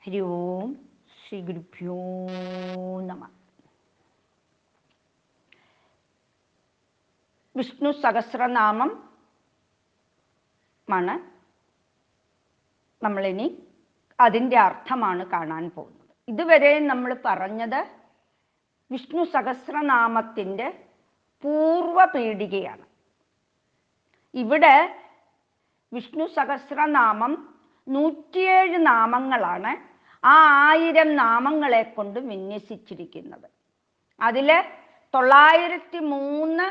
ഹരി ഓം ശ്രീ ഗുരുഭ്യോ നമഃ. വിഷ്ണു സഹസ്രനാമം ആണ് നമ്മളിനി അതിൻ്റെ അർത്ഥമാണ് കാണാൻ പോകുന്നത്. ഇതുവരെ നമ്മൾ പറഞ്ഞത് വിഷ്ണു സഹസ്രനാമത്തിൻ്റെ പൂർവപീഠികയാണ്. ഇവിടെ വിഷ്ണു സഹസ്രനാമം 107 നാമങ്ങളാണ് ആ 1000 നാമങ്ങളെ കൊണ്ട് വിന്യസിച്ചിരിക്കുന്നത്. അതിൽ 903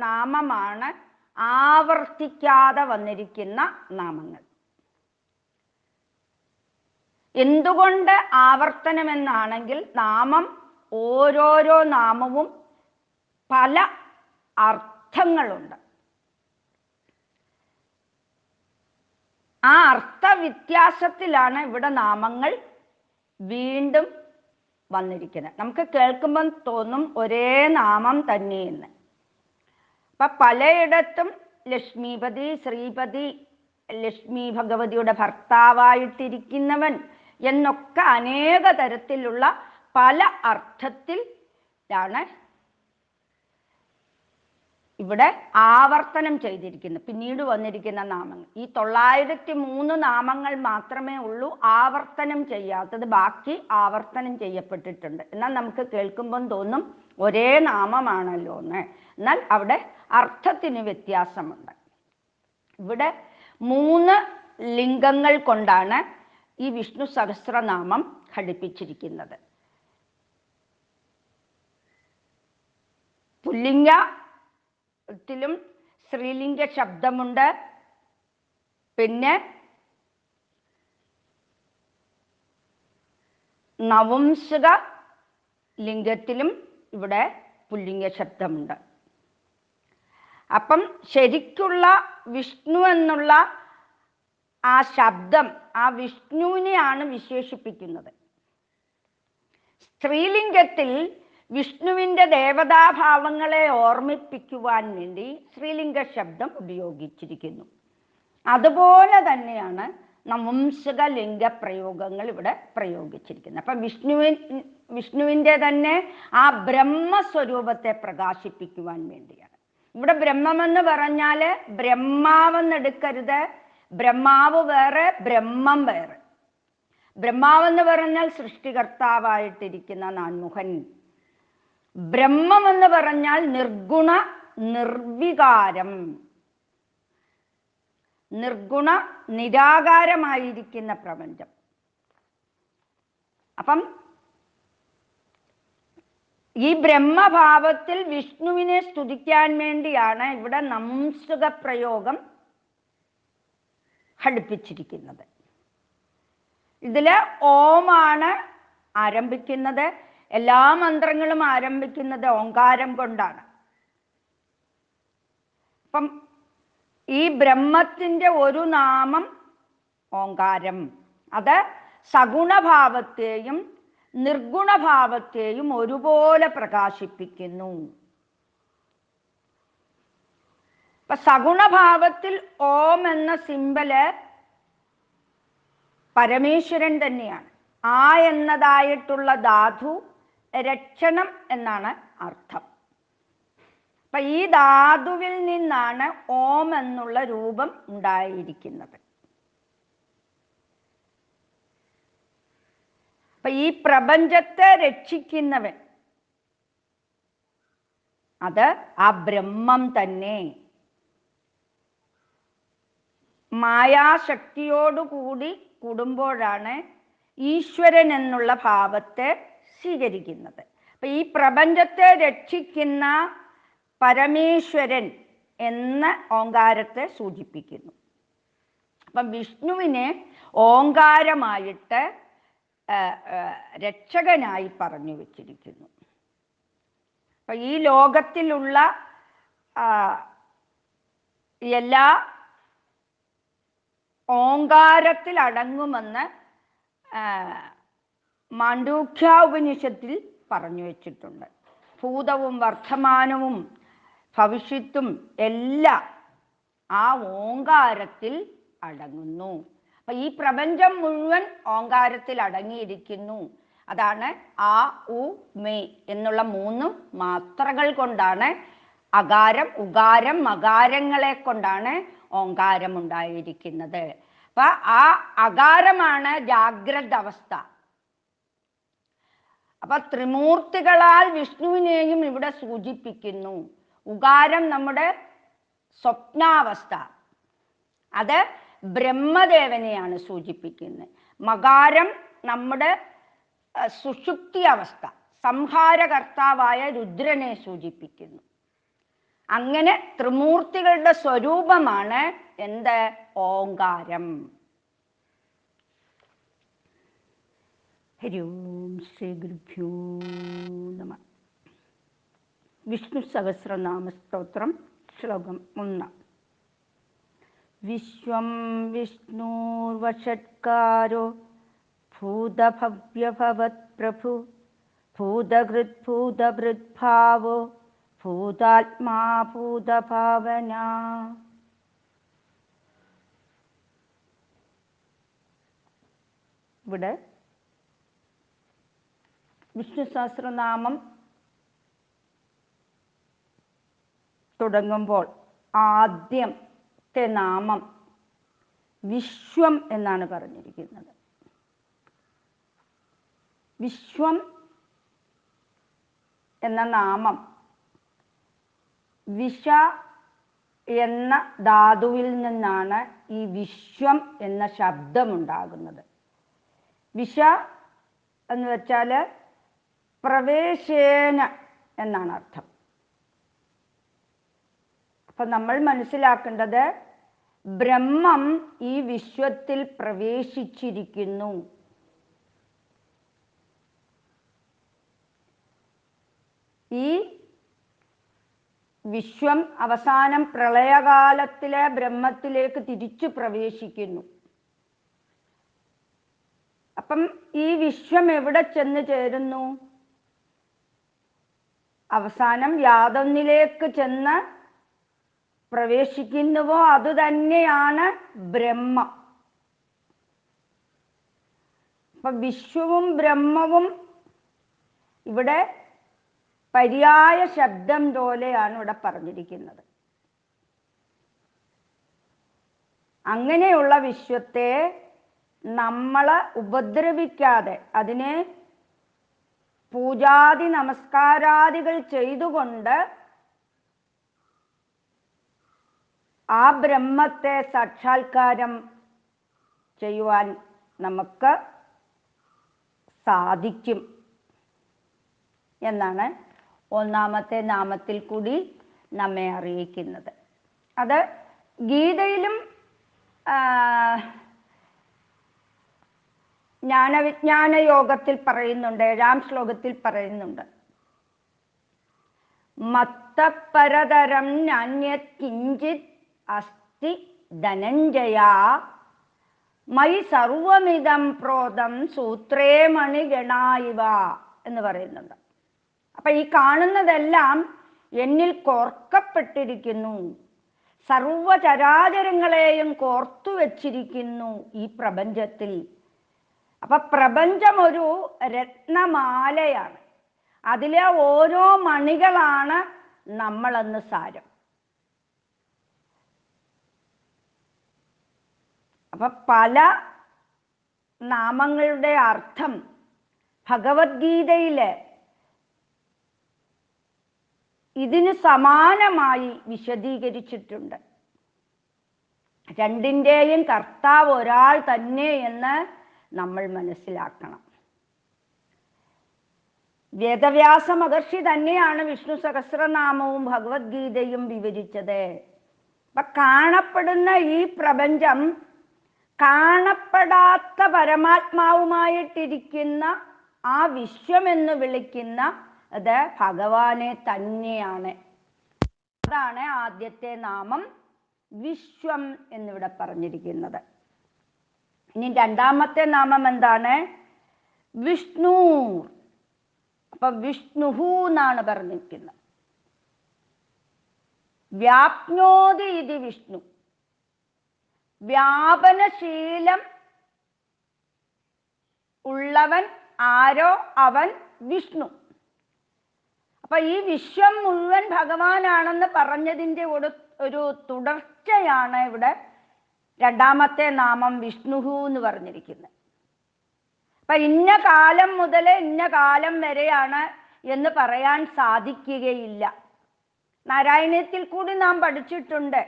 നാമമാണ് ആവർത്തിക്കാതെ വന്നിരിക്കുന്ന നാമങ്ങൾ. എന്തുകൊണ്ട് ആവർത്തനമെന്നാണെങ്കിൽ നാമം ഓരോരോ നാമവും പല അർത്ഥങ്ങളുണ്ട്. ആ അർത്ഥവ്യത്യാസത്തിലാണ് ഇവിടെ നാമങ്ങൾ വീണ്ടും വന്നിരിക്കുന്നത്. നമുക്ക് കേൾക്കുമ്പം തോന്നും ഒരേ നാമം തന്നെയെന്ന്. അപ്പം പലയിടത്തും ലക്ഷ്മീപതി, ശ്രീപതി, ലക്ഷ്മി ഭഗവതിയുടെ ഭർത്താവായിട്ടിരിക്കുന്നവൻ എന്നൊക്കെ അനേക തരത്തിലുള്ള പല അർത്ഥത്തിലാണ് ഇവിടെ ആവർത്തനം ചെയ്തിരിക്കുന്നത്. പിന്നീട് വന്നിരിക്കുന്ന നാമങ്ങൾ ഈ 903 നാമങ്ങൾ മാത്രമേ ഉള്ളൂ ആവർത്തനം ചെയ്യാത്തത്. ബാക്കി ആവർത്തനം ചെയ്യപ്പെട്ടിട്ടുണ്ട്. എന്നാൽ നമുക്ക് കേൾക്കുമ്പം തോന്നും ഒരേ നാമമാണല്ലോ എന്ന്. എന്നാൽ അവിടെ അർത്ഥത്തിന് വ്യത്യാസമുണ്ട്. ഇവിടെ 3 ലിംഗങ്ങൾ കൊണ്ടാണ് ഈ വിഷ്ണു സഹസ്രനാമം ഘടിപ്പിച്ചിരിക്കുന്നത്. പുല്ലിംഗത്തിലും സ്ത്രീലിംഗ ശബ്ദമുണ്ട്. പിന്നെ നപുംസക ലിംഗത്തിലും ഇവിടെ പുല്ലിംഗ ശബ്ദമുണ്ട്. അപ്പം ശരിക്കുള്ള വിഷ്ണു എന്നുള്ള ആ ശബ്ദം ആ വിഷ്ണുവിനെയാണ് വിശേഷിപ്പിക്കുന്നത്. സ്ത്രീലിംഗത്തിൽ വിഷ്ണുവിൻ്റെ ദേവതാഭാവങ്ങളെ ഓർമ്മിപ്പിക്കുവാൻ വേണ്ടി സ്ത്രീലിംഗ ശബ്ദം ഉപയോഗിച്ചിരിക്കുന്നു. അതുപോലെ തന്നെയാണ് നപുംസക ലിംഗ പ്രയോഗങ്ങൾ ഇവിടെ പ്രയോഗിച്ചിരിക്കുന്നത്. അപ്പം വിഷ്ണുവിൻ്റെ തന്നെ ആ ബ്രഹ്മസ്വരൂപത്തെ പ്രകാശിപ്പിക്കുവാൻ വേണ്ടിയാണ്. ഇവിടെ ബ്രഹ്മമെന്ന് പറഞ്ഞാൽ ബ്രഹ്മാവെന്നെടുക്കരുത്. ബ്രഹ്മാവ് വേറെ, ബ്രഹ്മം വേറെ. ബ്രഹ്മാവെന്ന് പറഞ്ഞാൽ സൃഷ്ടികർത്താവായിട്ടിരിക്കുന്ന നാൻമുഖൻ. ബ്രഹ്മമെന്ന് പറഞ്ഞാൽ നിർഗുണ നിർവികാരം, നിർഗുണ നിരാകാരമായിരിക്കുന്ന പ്രപഞ്ചം. അപ്പം ഈ ബ്രഹ്മഭാവത്തിൽ വിഷ്ണുവിനെ സ്തുതിക്കാൻ വേണ്ടിയാണ് ഇവിടെ നപുംസക പ്രയോഗം ഘടിപ്പിച്ചിരിക്കുന്നത്. ഇതില് ഓമാണ് ആരംഭിക്കുന്നത്. എല്ലാ മന്ത്രങ്ങളും ആരംഭിക്കുന്നത് ഓങ്കാരം കൊണ്ടാണ്. അപ്പം ഈ ബ്രഹ്മത്തിൻ്റെ ഒരു നാമം ഓങ്കാരം. അത് സഗുണഭാവത്തെയും നിർഗുണഭാവത്തെയും ഒരുപോലെ പ്രകാശിപ്പിക്കുന്നു. ഇപ്പൊ സഗുണഭാവത്തിൽ ഓം എന്ന സിമ്പല് പരമേശ്വരൻ തന്നെയാണ്. ആ എന്നതായിട്ടുള്ള ധാതു രക്ഷണം എന്നാണ് അർത്ഥം. അപ്പൊ ഈ ധാതുവിൽ നിന്നാണ് ഓം എന്നുള്ള രൂപം ഉണ്ടായിരിക്കുന്നത്. അപ്പൊ ഈ പ്രപഞ്ചത്തെ രക്ഷിക്കുന്നവൻ അത് ആ ബ്രഹ്മം തന്നെ. മായാശക്തിയോടുകൂടി കൂടുമ്പോഴാണ് ഈശ്വരൻ എന്നുള്ള ഭാവത്തെ സ്വീകരിക്കുന്നത്. അപ്പൊ ഈ പ്രപഞ്ചത്തെ രക്ഷിക്കുന്ന പരമേശ്വരൻ എന്ന ഓങ്കാരത്തെ സൂചിപ്പിക്കുന്നു. അപ്പം വിഷ്ണുവിനെ ഓങ്കാരമായിട്ട് രക്ഷകനായി പറഞ്ഞു വച്ചിരിക്കുന്നു. അപ്പൊ ഈ ലോകത്തിലുള്ള എല്ലാ ഓങ്കാരത്തിൽ അടങ്ങുമെന്ന് മാണ്ഡൂക്യ ഉപനിഷത്തിൽ പറഞ്ഞു വച്ചിട്ടുണ്ട്. ഭൂതവും വർത്തമാനവും ഭവിഷ്യത്തും എല്ലാം ആ ഓങ്കാരത്തിൽ അടങ്ങുന്നു. അപ്പൊ ഈ പ്രപഞ്ചം മുഴുവൻ ഓങ്കാരത്തിൽ അടങ്ങിയിരിക്കുന്നു. അതാണ് ആ ഉ മേ എന്നുള്ള 3 മാത്രകൾ കൊണ്ടാണ് അകാരം ഉകാരം മകാരങ്ങളെ കൊണ്ടാണ് ഓങ്കാരം ഉണ്ടായിരിക്കുന്നത്. അപ്പൊ ആ അകാരമാണ് ജാഗ്രത അവസ്ഥ. അപ്പൊ ത്രിമൂർത്തികളാൽ വിഷ്ണുവിനെയും ഇവിടെ സൂചിപ്പിക്കുന്നു. ഉകാരം നമ്മുടെ സ്വപ്നാവസ്ഥ, അത് ബ്രഹ്മദേവനെയാണ് സൂചിപ്പിക്കുന്നത്. മകാരം നമ്മുടെ സുഷുപ്തി അവസ്ഥ, സംഹാരകർത്താവായ രുദ്രനെ സൂചിപ്പിക്കുന്നു. അങ്ങനെ ത്രിമൂർത്തികളുടെ സ്വരൂപമാണ് എന്ത്? ഓങ്കാരം. ഹരി ഓം ശ്രീ ഗുരുഭ്യോ നമഃ. വിഷ്ണു സഹസ്രനാമ സ്തോത്രം, ശ്ലോകം 1. വിശ്വം വിഷ്ണുർവഷട്കാരോ ഭൂതഭവ്യഭവത് പ്രഭു ഭൂതകൃത് ഭൂതഭൃദ്ഭാവോ ഭൂതാത്മാ ഭൂതഭാവന. ഇവിടെ വിഷ്ണു സഹസ്രനാമം തുടങ്ങുമ്പോൾ ആദ്യത്തെ നാമം വിശ്വം എന്നാണ് പറഞ്ഞിരിക്കുന്നത്. വിശ്വം എന്ന നാമം വിഷ എന്ന ധാതുവിൽ നിന്നാണ് ഈ വിശ്വം എന്ന ശബ്ദമുണ്ടാകുന്നത്. വിഷ എന്ന് വെച്ചാൽ പ്രവേശേന എന്നാണ് അർത്ഥം. അപ്പൊ നമ്മൾ മനസ്സിലാക്കേണ്ടത് ബ്രഹ്മം ഈ വിശ്വത്തിൽ പ്രവേശിച്ചിരിക്കുന്നു. ഈ വിശ്വം അവസാനം പ്രളയകാലത്തിലെ ബ്രഹ്മത്തിലേക്ക് തിരിച്ചു പ്രവേശിക്കുന്നു. അപ്പം ഈ വിശ്വം എവിടെ ചെന്ന് ചേരുന്നു? അവസാനം യാതൊന്നിലേക്ക് ചെന്ന് പ്രവേശിക്കുന്നുവോ അതുതന്നെയാണ് ബ്രഹ്മം. അപ്പൊ വിശ്വവും ബ്രഹ്മവും ഇവിടെ പര്യായ ശബ്ദം പോലെയാണ് ഇവിടെ പറഞ്ഞിരിക്കുന്നത്. അങ്ങനെയുള്ള വിശ്വത്തെ നമ്മൾ ഉപദ്രവിക്കാതെ, അതിനെ പൂജാതി നമസ്കാരാദികൾ ചെയ്തുകൊണ്ട് ആ ബ്രഹ്മത്തെ സാക്ഷാത്കാരം ചെയ്യുവാൻ നമുക്ക് സാധിക്കും എന്നാണ് ഒന്നാമത്തെ നാമത്തിൽ കൂടി നമ്മെ അറിയിക്കുന്നത്. അത് ഗീതയിലും ജ്ഞാനവിജ്ഞാന യോഗത്തിൽ പറയുന്നുണ്ട്. 7-ാം ശ്ലോകത്തിൽ പറയുന്നുണ്ട്, മത്തപരതരം നാന്യത് കിഞ്ചിത് അസ്തി ധനഞ്ജയ മയി സർവമിതം പ്രോതം സൂത്രേ മണിഗണായിവ എന്ന് പറയുന്നുണ്ട്. അപ്പൊ ഈ കാണുന്നതെല്ലാം എന്നിൽ കോർക്കപ്പെട്ടിരിക്കുന്നു, സർവചരാചരങ്ങളെയും കോർത്തു വച്ചിരിക്കുന്നു ഈ പ്രപഞ്ചത്തിൽ. അപ്പൊ പ്രപഞ്ചം ഒരു രത്നമാലയാണ്, അതിലെ ഓരോ മണികളാണ് നമ്മളെന്ന് സാരം. അപ്പൊ പല നാമങ്ങളുടെ അർത്ഥം ഭഗവത്ഗീതയില് ഇതിന് സമാനമായി വിശദീകരിച്ചിട്ടുണ്ട്. രണ്ടിൻ്റെയും കർത്താവ് ഒരാൾ തന്നെ എന്ന് നമ്മൾ മനസ്സിലാക്കണം. വേദവ്യാസ മഹർഷി തന്നെയാണ് വിഷ്ണു സഹസ്രനാമവും ഭഗവത്ഗീതയും വിവരിച്ചത്. അപ്പൊ കാണപ്പെടുന്ന ഈ പ്രപഞ്ചം കാണപ്പെടാത്ത പരമാത്മാവുമായിട്ടിരിക്കുന്ന ആ വിശ്വമെന്ന് വിളിക്കുന്ന അത് ഭഗവാനെ തന്നെയാണ്. അതാണ് ആദ്യത്തെ നാമം വിശ്വം എന്നിവിടെ പറഞ്ഞിരിക്കുന്നത്. ഇനി രണ്ടാമത്തെ നാമം എന്താണ്? വിഷ്ണു. അപ്പൊ വിഷ്ണുഹു എന്നാണ് പറഞ്ഞിരിക്കുന്നത്. വ്യാപ്നോതി ഇത് വിഷ്ണു, വ്യാപനശീലം ഉള്ളവൻ ആരോ അവൻ വിഷ്ണു. അപ്പൊ ഈ വിശ്വം മുഴുവൻ ഭഗവാനാണെന്ന് പറഞ്ഞതിൻ്റെ ഒരു തുടർച്ചയാണ് ഇവിടെ രണ്ടാമത്തെ നാമം വിഷ്ണുഹു എന്ന് പറഞ്ഞിരിക്കുന്നത്. അപ്പൊ ഇന്ന കാലം മുതൽ ഇന്ന കാലം വരെയാണ് എന്ന് പറയാൻ സാധിക്കുകയില്ല. നാരായണീയത്തിൽ കൂടി നാം പഠിച്ചിട്ടുണ്ട്.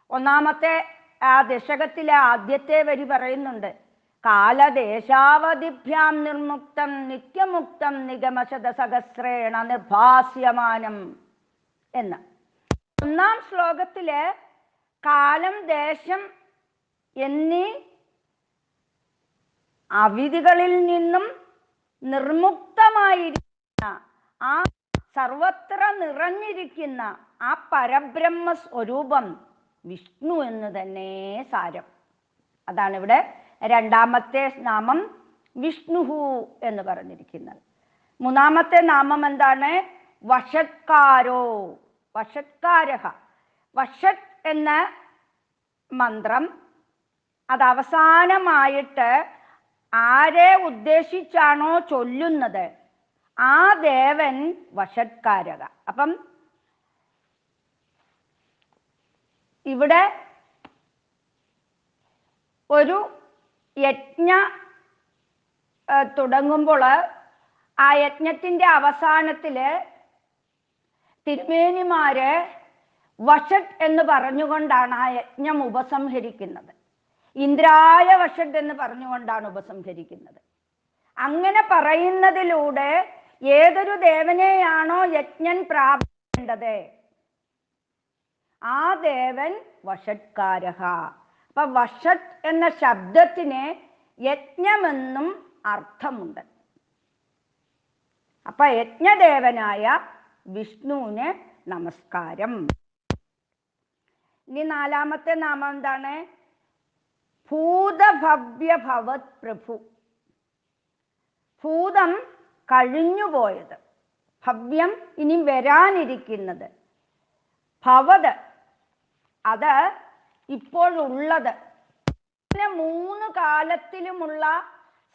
ഒന്നാമത്തെ ആ ദശകത്തിലെ ആദ്യത്തെ വരി പറയുന്നുണ്ട്, കാലദേശാവധിഭ്യാം നിർമുക്തം നിത്യമുക്തം നിഗമശതസഹസ്രേണ നിർഭാസ്യമാനം എന്ന്. ഒന്നാം ശ്ലോകത്തില് കാലം ദേശം എന്നീ അവിധികളിൽ നിന്നും നിർമുക്തമായിരിക്കുന്ന ആ സർവത്ര നിറഞ്ഞിരിക്കുന്ന ആ പരബ്രഹ്മ സ്വരൂപം വിഷ്ണു എന്ന് തന്നെ സാരം. അതാണ് ഇവിടെ രണ്ടാമത്തെ നാമം വിഷ്ണുഹു എന്ന് പറഞ്ഞിരിക്കുന്നത്. മൂന്നാമത്തെ നാമം എന്താണ്? വഷത്കാരോ. വഷത്കാരഹ. വഷത് എന്ന മന്ത്രം അത് അവസാനമായിട്ട് ആരെ ഉദ്ദേശിച്ചാണോ ചൊല്ലുന്നത് ആ ദേവൻ വഷത്കാരക. അപ്പം ഇവിടെ ഒരു യജ്ഞ തുടങ്ങുമ്പോൾ ആ യജ്ഞത്തിൻ്റെ അവസാനത്തില് തിരുമേനിമാര് വഷട്ട് എന്ന് പറഞ്ഞുകൊണ്ടാണ് ആ യജ്ഞം ഉപസംഹരിക്കുന്നത്. ഇന്ദ്രായ വഷട്ട് എന്ന് പറഞ്ഞുകൊണ്ടാണ് ഉപസംഹരിക്കുന്നത്. അങ്ങനെ പറയുന്നതിലൂടെ ഏതൊരു ദേവനെയാണോ യജ്ഞൻ പ്രാപിക്കേണ്ടത് ആ ദേവൻ വഷട്കാരഹ. അപ്പൊ വഷട്ട് എന്ന ശബ്ദത്തിന് യജ്ഞമെന്നും അർത്ഥമുണ്ട്. അപ്പൊ യജ്ഞദേവനായ വിഷ്ണുവിന് നമസ്കാരം. ഇനി നാലാമത്തെ നാമം എന്താണ്? ഭൂതഭവ്യഭവത് പ്രഭു. ഭൂതം കഴിഞ്ഞുപോയത്, ഭവ്യം ഇനി വരാനിരിക്കുന്നത്, ഭവത് അത് ഇപ്പോഴുള്ളത്. മൂന്ന് കാലത്തിലുമുള്ള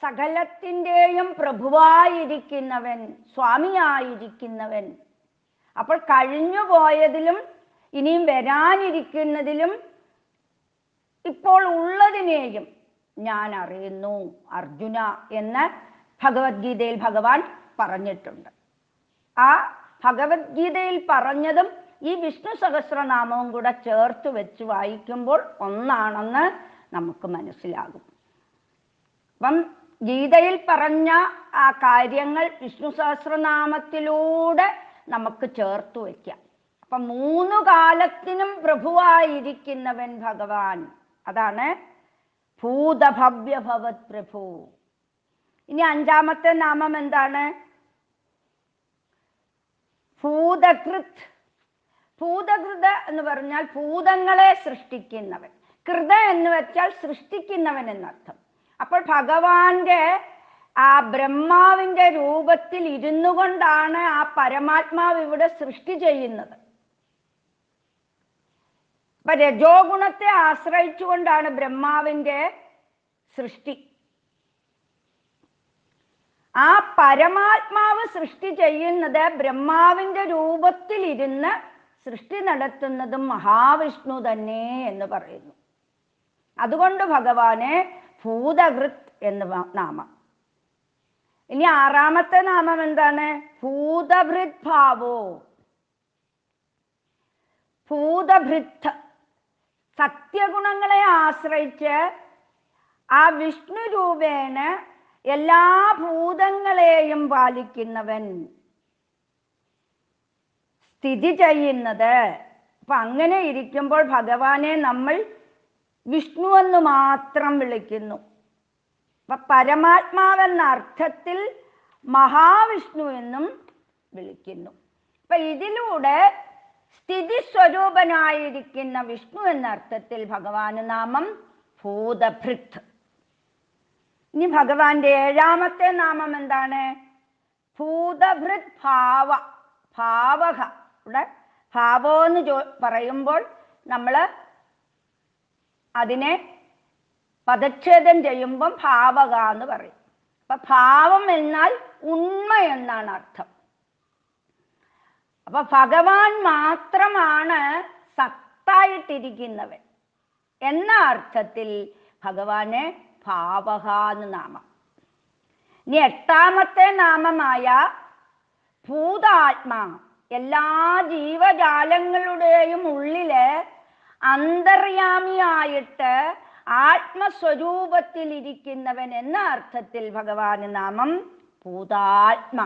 സകലത്തിൻ്റെയും പ്രഭുവായിരിക്കുന്നവൻ, സ്വാമിയായിരിക്കുന്നവൻ. അപ്പോൾ കഴിഞ്ഞുപോയതിലും ഇനിയും വരാനിരിക്കുന്നതിലും ഇപ്പോൾ ഉള്ളതിനെയും ഞാൻ അറിയുന്നു അർജുന എന്ന് ഭഗവത്ഗീതയിൽ ഭഗവാൻ പറഞ്ഞിട്ടുണ്ട്. ആ ഭഗവത്ഗീതയിൽ പറഞ്ഞതും ഈ വിഷ്ണു സഹസ്രനാമവും കൂടെ ചേർത്ത് വെച്ച് വായിക്കുമ്പോൾ ഒന്നാണെന്ന് നമുക്ക് മനസ്സിലാകും. അപ്പം ഗീതയിൽ പറഞ്ഞ ആ കാര്യങ്ങൾ വിഷ്ണു സഹസ്രനാമത്തിലൂടെ നമുക്ക് ചേർത്ത് വയ്ക്കാം. അപ്പം മൂന്ന് കാലത്തിനും പ്രഭുവായിരിക്കുന്നവൻ ഭഗവാൻ, അതാണ് ഭൂതഭവ്യഭവത് പ്രഭു. ഇനി അഞ്ചാമത്തെ നാമം എന്താണ്? ഭൂതകൃത്. ഭൂതകൃത എന്ന് പറഞ്ഞാൽ ഭൂതങ്ങളെ സൃഷ്ടിക്കുന്നവൻ. കൃത എന്ന് വെച്ചാൽ സൃഷ്ടിക്കുന്നവൻ എന്നർത്ഥം. അപ്പോൾ ഭഗവാന്റെ ആ ബ്രഹ്മാവിന്റെ രൂപത്തിൽ ഇരുന്നു കൊണ്ടാണ് ആ പരമാത്മാവ് ഇവിടെ സൃഷ്ടി ചെയ്യുന്നത്. അപ്പൊ രജോ ഗുണത്തെ ആശ്രയിച്ചുകൊണ്ടാണ് ബ്രഹ്മാവിന്റെ സൃഷ്ടി. ആ പരമാത്മാവ് സൃഷ്ടി ചെയ്യുന്നത് ബ്രഹ്മാവിന്റെ രൂപത്തിൽ ഇരുന്ന് സൃഷ്ടി നടത്തുന്നതും മഹാവിഷ്ണു തന്നെ എന്ന് പറയുന്നു. അതുകൊണ്ട് ഭഗവാനെ ഭൂതകൃത് എന്ന് നാമം. ഇനി ആറാമത്തെ നാമം എന്താണ്? ഭൂതഭൃത് ഭാവോ. ഭൂതഭൃത് സത്യഗുണങ്ങളെ ആശ്രയിച്ച് ആ വിഷ്ണു രൂപേണ എല്ലാ ഭൂതങ്ങളെയും പാലിക്കുന്നവൻ, സ്ഥിതി ചെയ്യുന്നത്. അപ്പൊ അങ്ങനെ ഇരിക്കുമ്പോൾ ഭഗവാനെ നമ്മൾ വിഷ്ണു എന്ന് മാത്രം വിളിക്കുന്നു. അപ്പൊ പരമാത്മാവെന്ന അർത്ഥത്തിൽ മഹാവിഷ്ണു എന്നും വിളിക്കുന്നു. അപ്പൊ ഇതിലൂടെ സ്ഥിതി സ്വരൂപനായിരിക്കുന്ന വിഷ്ണു എന്ന അർത്ഥത്തിൽ ഭഗവാന് നാമം ഭൂതഭൃത്. ഇനി ഭഗവാന്റെ ഏഴാമത്തെ നാമം എന്താണ്? ഭൂതഭൃത് ഭാവ. ഭാവക. ഇവിടെ ഭാവോ എന്ന് പറയുമ്പോൾ നമ്മൾ അതിനെ പദച്ഛേദം ചെയ്യുമ്പം ഭാവക എന്ന് പറയും. അപ്പൊ ഭാവം എന്നാൽ ഉണ്മ എന്നാണ് അർത്ഥം. അപ്പൊ ഭഗവാൻ മാത്രമാണ് സത്തായിട്ടിരിക്കുന്നവൻ എന്ന അർത്ഥത്തിൽ ഭഗവാന് ഭാവഹ എന്ന് നാമം. ഇനി എട്ടാമത്തെ നാമമായ ഭൂതാത്മാ, എല്ലാ ജീവജാലങ്ങളുടെയും ഉള്ളില് അന്തര്യാമിയായിട്ട് ആത്മസ്വരൂപത്തിലിരിക്കുന്നവൻ എന്ന അർത്ഥത്തിൽ ഭഗവാന് നാമം ഭൂതാത്മ.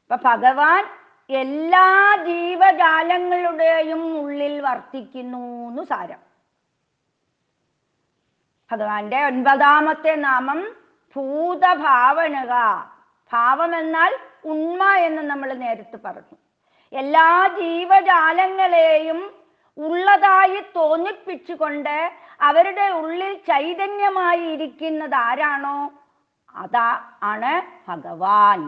അപ്പൊ ഭഗവാൻ എല്ലാ ജീവജാലങ്ങളുടെയും ഉള്ളിൽ വർത്തിക്കുന്നു എന്ന് സാരം. ഭഗവാന്റെ ഒൻപതാമത്തെ നാമം ഭൂതഭാവനക. ഭാവം എന്നാൽ ഉണ്മ എന്ന് നമ്മൾ നേരത്തെ പറഞ്ഞു. എല്ലാ ജീവജാലങ്ങളെയും ഉള്ളതായി തോന്നിപ്പിച്ചുകൊണ്ട് അവരുടെ ഉള്ളിൽ ചൈതന്യമായി ഇരിക്കുന്നത് ആരാണോ അതാ ആണ് ഭഗവാൻ.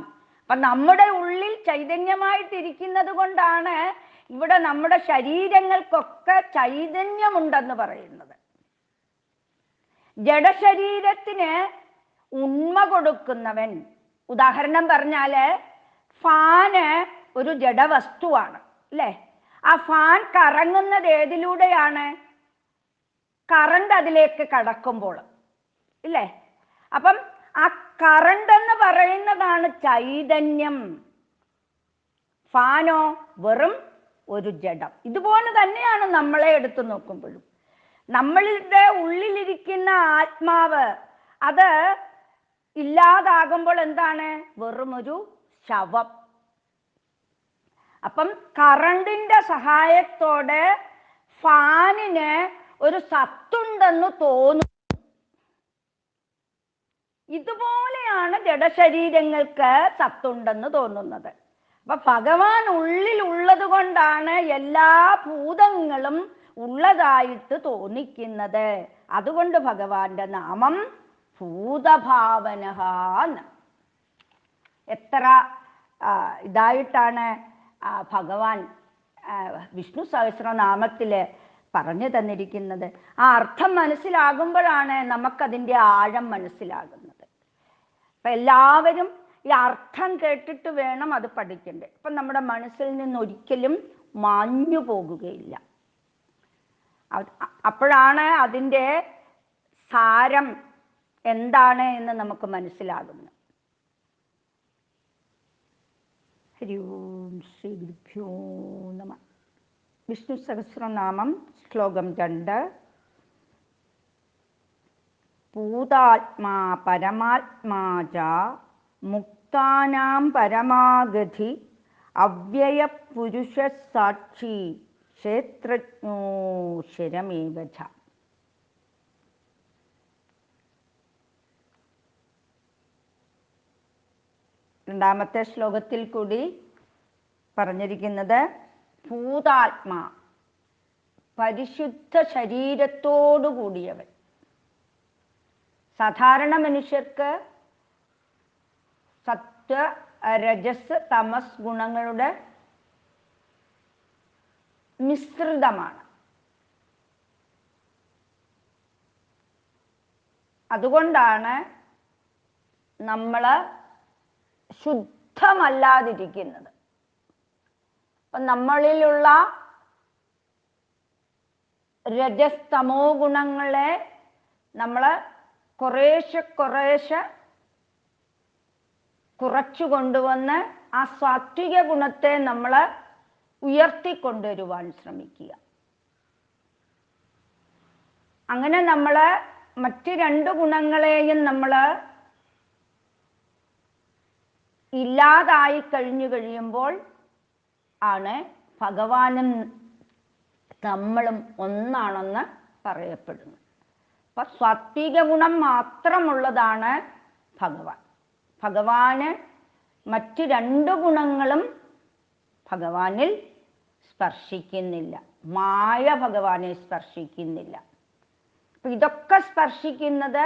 അപ്പൊ നമ്മുടെ ഉള്ളിൽ ചൈതന്യമായിട്ടിരിക്കുന്നത് കൊണ്ടാണ് ഇവിടെ നമ്മുടെ ശരീരങ്ങൾക്കൊക്കെ ചൈതന്യമുണ്ടെന്ന് പറയുന്നത്. ജഡശരീരത്തിന് ഉണ്മ കൊടുക്കുന്നവൻ, ഉദാഹരണം പറഞ്ഞാല് ഫാന് ഒരു ജഡവസ്തുവാണ് അല്ലേ? ആ ഫാൻ കറങ്ങുന്നത് ഏതിലൂടെയാണ്? കറണ്ട് അതിലേക്ക് കടക്കുമ്പോൾ ഇല്ലേ? അപ്പം ആ കറണ്ട് എന്ന് പറയുന്നതാണ് ചൈതന്യം. ഫാനോ വെറും ഒരു ജഡം. ഇതുപോലെ തന്നെയാണ് നമ്മളെ എടുത്തു നോക്കുമ്പോഴും. നമ്മളുടെ ഉള്ളിലിരിക്കുന്ന ആത്മാവ് അത് ഇല്ലാതാകുമ്പോൾ എന്താണ്? വെറും ഒരു ശവം. അപ്പം കറണ്ടിന്റെ സഹായത്തോടെ ഫാനിന് ഒരു സത്തുണ്ടെന്ന് തോന്നും. ഇതുപോലെയാണ് ജഡശരീരങ്ങൾക്ക് സത്തുണ്ടെന്ന് തോന്നുന്നത്. അപ്പൊ ഭഗവാൻ ഉള്ളിലുള്ളത് കൊണ്ടാണ് എല്ലാ ഭൂതങ്ങളും ഉള്ളതായിട്ട് തോന്നിക്കുന്നത്. അതുകൊണ്ട് ഭഗവാന്റെ നാമം ഭൂതഭാവനഃ. എത്ര ഇതായിട്ടാണ് ഭഗവാൻ വിഷ്ണു സഹസ്രനാമത്തില് പറഞ്ഞു തന്നിരിക്കുന്നത്. ആ അർത്ഥം മനസ്സിലാകുമ്പോഴാണ് നമുക്കതിൻ്റെ ആഴം മനസ്സിലാകുന്നത്. അപ്പൊ എല്ലാവരും ഈ അർത്ഥം കേട്ടിട്ട് വേണം അത് പഠിക്കണ്ടേ. അപ്പൊ നമ്മുടെ മനസ്സിൽ നിന്ന് ഒരിക്കലും മാഞ്ഞു പോകുകയില്ല. അപ്പോഴാണ് അതിൻ്റെ സാരം എന്താണ് എന്ന് നമുക്ക് മനസ്സിലാകുന്നത്. ഹരി ഓം ശ്രീ ഗുരുഭ്യോ നമഃ. വിഷ്ണു സഹസ്രനാമം ശ്ലോകം 2. ഭൂതാത്മാ പരമാത്മാ ച മുക്താനാം പരമാഗതി അവ്യയ പുരുഷ സാക്ഷി ക്ഷേത്രജ്ഞോ ശരമേവ ച. രണ്ടാമത്തെ ശ്ലോകത്തിൽ കൂടി പറഞ്ഞിരിക്കുന്നത് ഭൂതാത്മാ, പരിശുദ്ധ ശരീരത്തോടു കൂടിയവൻ. സാധാരണ മനുഷ്യർക്ക് സത്വ രജസ് തമസ് ഗുണങ്ങളുടെ മിശ്രിതമാണ്. അതുകൊണ്ടാണ് നമ്മൾ ശുദ്ധമല്ലാതിരിക്കുന്നത്. അപ്പം നമ്മളിലുള്ള രജസ് തമോ ഗുണങ്ങളെ നമ്മൾ കുറേശ്ശെ കുറച്ചു കൊണ്ടുവന്ന് ആ സാത്വിക ഗുണത്തെ നമ്മൾ ഉയർത്തിക്കൊണ്ടുവരുവാൻ ശ്രമിക്കുക. അങ്ങനെ നമ്മൾ മറ്റ് 2 ഗുണങ്ങളെയും നമ്മൾ ഇല്ലാതായി കഴിയുമ്പോൾ ആണ് ഭഗവാനും നമ്മളും ഒന്നാണെന്ന് പറയപ്പെടുന്നു. അപ്പൊ സാത്വിക ഗുണം മാത്രമുള്ളതാണ് ഭഗവാൻ. ഭഗവാന് മറ്റ് 2 ഗുണങ്ങളും ഭഗവാനിൽ സ്പർശിക്കുന്നില്ല. മായ ഭഗവാനെ സ്പർശിക്കുന്നില്ല. അപ്പൊ ഇതൊക്കെ സ്പർശിക്കുന്നത്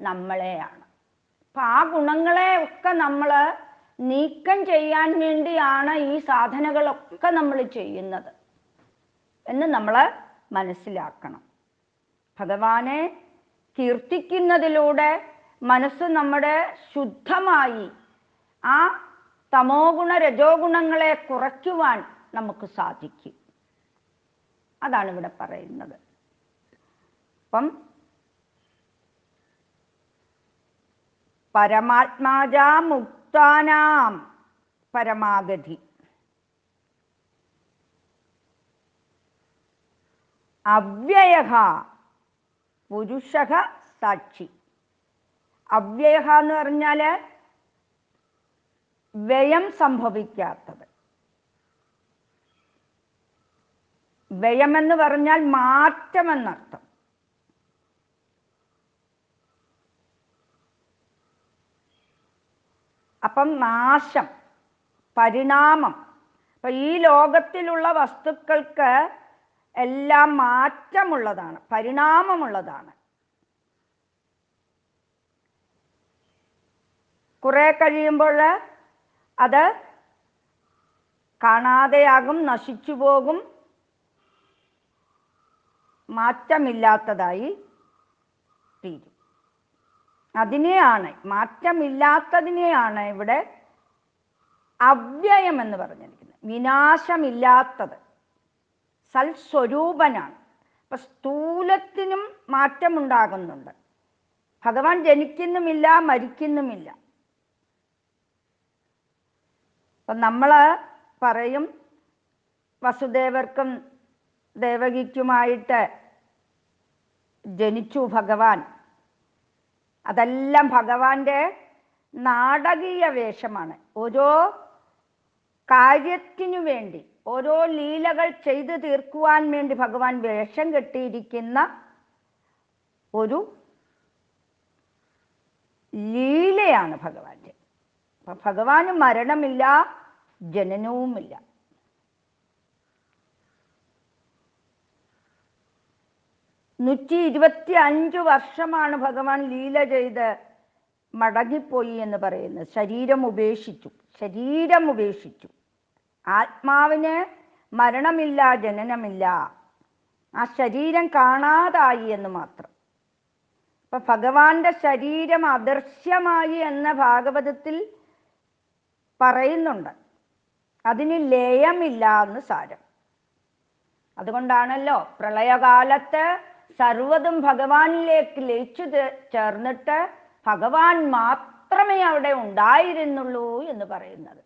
നമ്മളെയാണ്. അപ്പൊ ആ ഗുണങ്ങളെ ഒക്കെ നമ്മൾ നീക്കം ചെയ്യാൻ വേണ്ടിയാണ് ഈ സാധനകളൊക്കെ നമ്മൾ ചെയ്യുന്നത് എന്ന് നമ്മൾ മനസ്സിലാക്കണം. ഭഗവാനെ കീർത്തിക്കുന്നതിലൂടെ മനസ്സ് നമ്മുടെ ശുദ്ധമായി ആ തമോ ഗുണ രജോ ഗുണങ്ങളെ കുറയ്ക്കുവാൻ നമുക്ക് സാധിക്കും. അതാണ് ഇവിടെ പറയുന്നത്. അപ്പം പരമാത്മാജാ മുക്താനാം പരമാഗതി. അവ്യയഃ പുരുഷഃ സാക്ഷി. അവ്യയഃ എന്ന് പറഞ്ഞാൽ വ്യയം സംഭവിക്കാത്തത്. വ്യയമെന്ന് പറഞ്ഞാൽ മാറ്റമെന്നർത്ഥം. അപ്പം നാശം, പരിണാമം. അപ്പം ഈ ലോകത്തിലുള്ള വസ്തുക്കൾക്ക് എല്ലാം മാറ്റമുള്ളതാണ്, പരിണാമമുള്ളതാണ്. കുറെ കഴിയുമ്പോൾ അത് കാണാതെയാകും, നശിച്ചു പോകും, മാറ്റമില്ലാത്തതായി തീരും. അതിനെയാണ്, മാറ്റമില്ലാത്തതിനെയാണ് ഇവിടെ അവ്യയം എന്ന് പറഞ്ഞിരിക്കുന്നത്. വിനാശമില്ലാത്തത്, സൽസ്വരൂപനാണ്. അപ്പൊ സ്ഥൂലത്തിനും മാറ്റമുണ്ടാകുന്നുണ്ട്. ഭഗവാൻ ജനിക്കുന്നുമില്ല, മരിക്കുന്നുമില്ല. അപ്പം നമ്മൾ പറയും വസുദേവർക്കും ദേവകിക്കുമായിട്ട് ജനിച്ചു ഭഗവാൻ. അതെല്ലാം ഭഗവാന്റെ നാടകീയ വേഷമാണ്. ഓരോ കാര്യത്തിനു വേണ്ടി, ഓരോ ലീലകൾ ചെയ്തു തീർക്കുവാൻ വേണ്ടി ഭഗവാൻ വേഷം കെട്ടിയിരിക്കുന്ന ഒരു ലീലയാണ് ഭഗവാന്റെ. അപ്പൊ ഭഗവാന് മരണമില്ല, ജനനവുമില്ല. നൂറ്റി 25 വർഷമാണ് ഭഗവാൻ ലീല ചെയ്ത് മടങ്ങിപ്പോയി എന്ന് പറയുന്നത്. ശരീരം ഉപേക്ഷിച്ചു. ആത്മാവിന് മരണമില്ല, ജനനമില്ല. ആ ശരീരം കാണാതായി എന്ന് മാത്രം. അപ്പൊ ഭഗവാന്റെ ശരീരം അദൃശ്യമായി എന്ന ഭാഗവതത്തിൽ പറയുന്നുണ്ട്. അതിന് ലയമില്ല എന്ന് സാരം. അതുകൊണ്ടാണല്ലോ പ്രളയകാലത്ത് സർവ്വതും ഭഗവാനിലേക്ക് ലയിച്ചു ചേർന്നിട്ട് ഭഗവാൻ മാത്രമേ അവിടെ ഉണ്ടായിരുന്നുള്ളൂ എന്ന് പറയുന്നത്.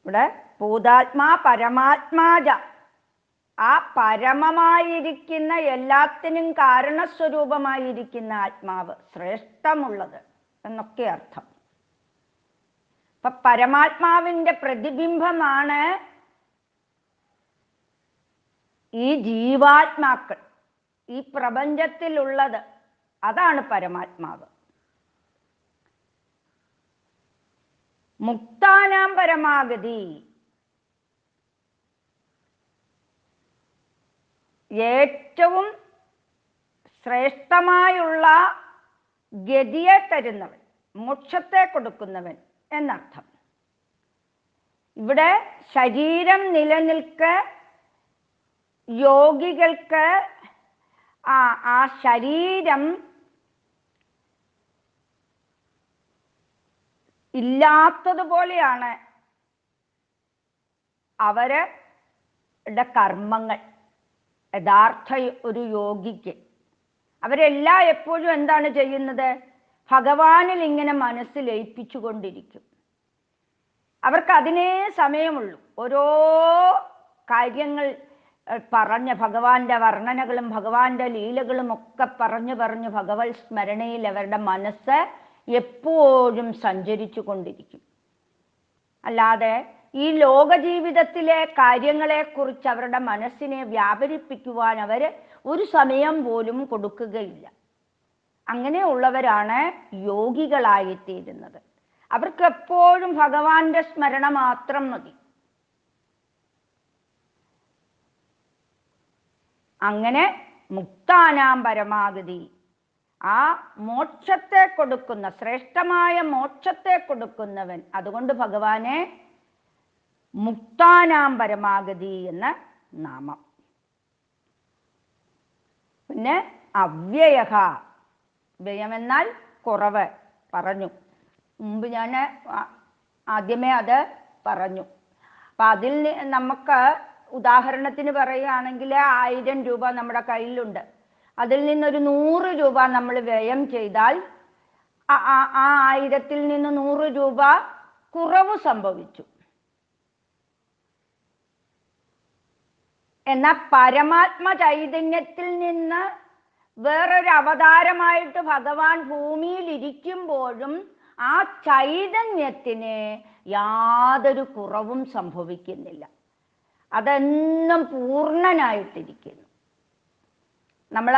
ഇവിടെ ഭൂതാത്മാ പരമാത്മാജ, ആ പരമമായിരിക്കുന്ന എല്ലാത്തിനും കാരണസ്വരൂപമായിരിക്കുന്ന ആത്മാവ്, ശ്രേഷ്ഠമുള്ളത് എന്നൊക്കെ അർത്ഥം. അപ്പൊ പരമാത്മാവിന്റെ പ്രതിബിംബമാണ് ഈ ജീവാത്മാക്കൾ, ഈ പ്രപഞ്ചത്തിലുള്ളത്. അതാണ് പരമാത്മാവ്. മുക്താനാം പരമാഗതി, ഏറ്റവും ശ്രേഷ്ഠമായുള്ള ഗതിയെ തരുന്നവൻ, മോക്ഷത്തെ കൊടുക്കുന്നവൻ എന്നർത്ഥം. ഇവിടെ ശരീരം നിലനിൽക്കെ യോഗികൾക്ക് ആ ശരീരം ഇല്ലാത്തതുപോലെയാണ് അവരുടെ കർമ്മങ്ങൾ. യഥാർത്ഥ ഒരു യോഗിക്ക് അവരെല്ലാം എപ്പോഴും എന്താണ് ചെയ്യുന്നത്? ഭഗവാനിൽ ഇങ്ങനെ മനസ്സ് ലയിപ്പിച്ചു കൊണ്ടിരിക്കും. അവർക്ക് അതിനേ സമയമുള്ളൂ. ഓരോ കാര്യങ്ങൾ പറഞ്ഞ് ഭഗവാന്റെ വർണ്ണനകളും ഭഗവാന്റെ ലീലകളും ഒക്കെ പറഞ്ഞു ഭഗവത് സ്മരണയിൽ അവരുടെ മനസ്സ് എപ്പോഴും സഞ്ചരിച്ചു കൊണ്ടിരിക്കും. അല്ലാതെ ഈ ലോക ജീവിതത്തിലെ കാര്യങ്ങളെക്കുറിച്ച് അവരുടെ മനസ്സിനെ വ്യാപരിപ്പിക്കുവാൻ അവർ ഒരു സമയം പോലും കൊടുക്കുകയില്ല. അങ്ങനെയുള്ളവരാണ് യോഗികളായിത്തീരുന്നത്. അവർക്ക് എപ്പോഴും ഭഗവാന്റെ സ്മരണ മാത്രം മതി. അങ്ങനെ മുക്താനാം പരമാഗതി, ആ മോക്ഷത്തെ കൊടുക്കുന്ന, ശ്രേഷ്ഠമായ മോക്ഷത്തെ കൊടുക്കുന്നവൻ. അതുകൊണ്ട് ഭഗവാനെ മുക്താനാം പരമാഗതി എന്ന നാമം. പിന്നെ അവ്യയഃ, വ്യയമെന്നാൽ കുറവ് പറഞ്ഞു. മുമ്പ് ഞാൻ ആദ്യമേ അത് പറഞ്ഞു. അപ്പം അതിൽ നമുക്ക് ഉദാഹരണത്തിന് പറയുകയാണെങ്കിൽ 1000 രൂപ നമ്മുടെ കയ്യിലുണ്ട്. അതിൽ നിന്നൊരു 100 രൂപ നമ്മൾ വ്യയം ചെയ്താൽ ആ 1000-ൽ നിന്ന് 100 രൂപ കുറവ് സംഭവിച്ചു. എന്നാൽ പരമാത്മ ചൈതന്യത്തിൽ നിന്ന് വേറൊരു അവതാരമായിട്ട് ഭഗവാൻ ഭൂമിയിൽ ഇരിക്കുമ്പോഴും ആ ചൈതന്യത്തിന് യാതൊരു കുറവും സംഭവിക്കുന്നില്ല. അതെന്നും പൂർണ്ണനായിട്ടിരിക്കുന്നു. നമ്മൾ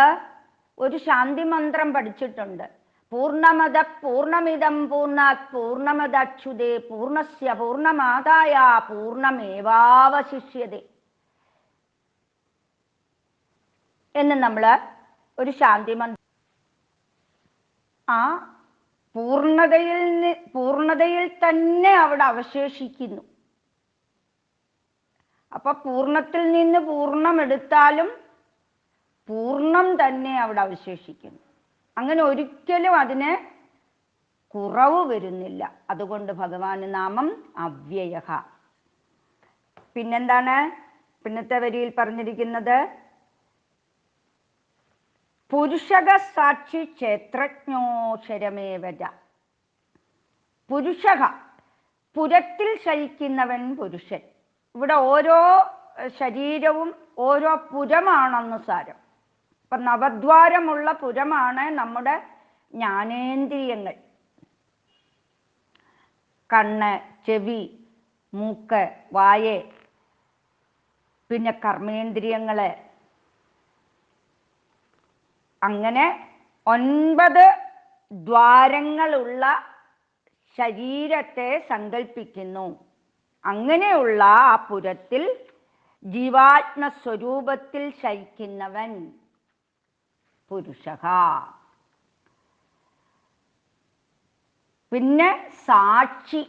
ഒരു ശാന്തി മന്ത്രം പഠിച്ചിട്ടുണ്ട്. പൂർണ്ണമദ പൂർണ്ണമിദം പൂർണ്ണാത് പൂർണ്ണമദച്യുതേ പൂർണ്ണസ്യ പൂർണ്ണമാദായ പൂർണ്ണമേവാവശിഷ്യതേ എന്ന് നമ്മൾ ഒരു ശാന്തി മന്ത്രം. ആ പൂർണ്ണതയിൽ തന്നെ അവിടെ അവശേഷിക്കുന്നു. അപ്പൊ പൂർണ്ണത്തിൽ നിന്ന് പൂർണ്ണം എടുത്താലും പൂർണ്ണം തന്നെ അവിടെ അവശേഷിക്കുന്നു. അങ്ങനെ ഒരിക്കലും അതിന് കുറവ് വരുന്നില്ല. അതുകൊണ്ട് ഭഗവാന് നാമം അവ്യയഃ. പിന്നെന്താണ് പിന്നത്തെ വരിയിൽ പറഞ്ഞിരിക്കുന്നത്? പുരുഷക സാക്ഷി ക്ഷേത്രജ്ഞോക്ഷരമേവച. പുരുഷക, പുരത്തിൽ ശയിക്കുന്നവൻ പുരുഷൻ. ഇവിടെ ഓരോ ശരീരവും ഓരോ പുരമാണെന്ന് സാരം. അപ്പൊ നവദ്വാരമുള്ള പുരമാണ് നമ്മുടെ ജ്ഞാനേന്ദ്രിയങ്ങൾ. കണ്ണ്, ചെവി, മൂക്ക്, വായ്, പിന്നെ കർമ്മേന്ദ്രിയങ്ങള്. അങ്ങനെ 9 ദ്വാരങ്ങളുള്ള ശരീരത്തെ സങ്കല്പിക്കുന്നു. അങ്ങനെയുള്ള ആ പുരത്തിൽ ജീവാത്മസ്വരൂപത്തിൽ ശയിക്കുന്നവൻ പുരുഷഃ. പിന്നെ സാക്ഷി.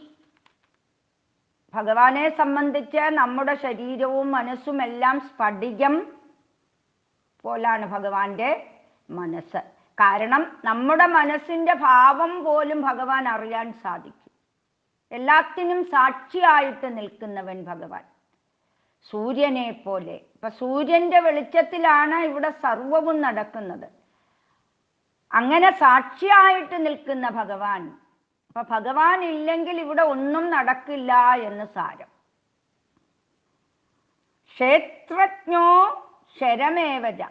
ഭഗവാനെ സംബന്ധിച്ച് നമ്മുടെ ശരീരവും മനസ്സും എല്ലാം സ്ഫടികം പോലാണ് ഭഗവാന്റെ മനസ്സ്. കാരണം നമ്മുടെ മനസ്സിന്റെ ഭാവം പോലും ഭഗവാൻ അറിയാൻ സാധിക്കും. എല്ലാത്തിനും സാക്ഷിയായിട്ട് നിൽക്കുന്നവൻ ഭഗവാൻ, സൂര്യനെ പോലെ. ഇപ്പൊ സൂര്യന്റെ വെളിച്ചത്തിലാണ് ഇവിടെ സർവവും നടക്കുന്നത്. അങ്ങനെ സാക്ഷിയായിട്ട് നിൽക്കുന്ന ഭഗവാൻ. അപ്പൊ ഭഗവാൻ ഇല്ലെങ്കിൽ ഇവിടെ ഒന്നും നടക്കില്ല എന്ന് സാരം. ക്ഷേത്രജ്ഞോ ശരമേവച.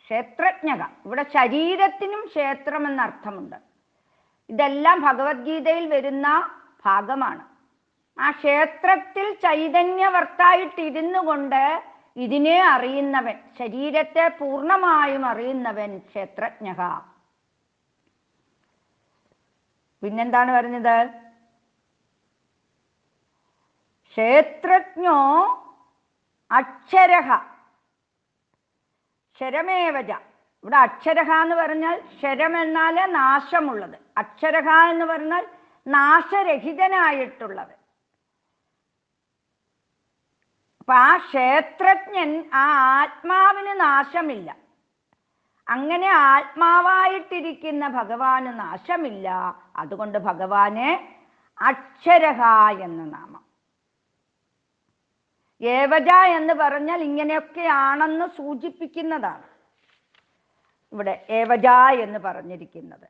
ക്ഷേത്രജ്ഞക, ഇവിടെ ശരീരത്തിനും ക്ഷേത്രം എന്നർത്ഥമുണ്ട്. ഇതെല്ലാം ഭഗവത്ഗീതയിൽ വരുന്ന ഭാഗമാണ്. ആ ക്ഷേത്രത്തിൽ ചൈതന്യവർത്തായിട്ടിരുന്നു കൊണ്ട് ഇതിനെ അറിയുന്നവൻ, ശരീരത്തെ പൂർണ്ണമായും അറിയുന്നവൻ ക്ഷേത്രജ്ഞക. പിന്നെന്താണ് പറഞ്ഞത്? ക്ഷേത്രജ്ഞോ അക്ഷരഃ ക്ഷരമേവച. ഇവിടെ അക്ഷരഃ എന്ന് പറഞ്ഞാൽ ക്ഷരം എന്നാൽ നാശമുള്ളത്, അക്ഷരഃ എന്ന് പറഞ്ഞാൽ നാശരഹിതനായിട്ടുള്ളത്. അപ്പൊ ആ ക്ഷേത്രജ്ഞൻ, ആ ആത്മാവിന് നാശമില്ല. അങ്ങനെ ആത്മാവായിട്ടിരിക്കുന്ന ഭഗവാന് നാശമില്ല. അതുകൊണ്ട് ഭഗവാന് അക്ഷരഃ എന്ന നാമം. ഏവജ എന്ന് പറഞ്ഞാൽ ഇങ്ങനെയൊക്കെയാണെന്ന് സൂചിപ്പിക്കുന്നതാണ് ഇവിടെ ഏവജ എന്ന് പറഞ്ഞിരിക്കുന്നത്.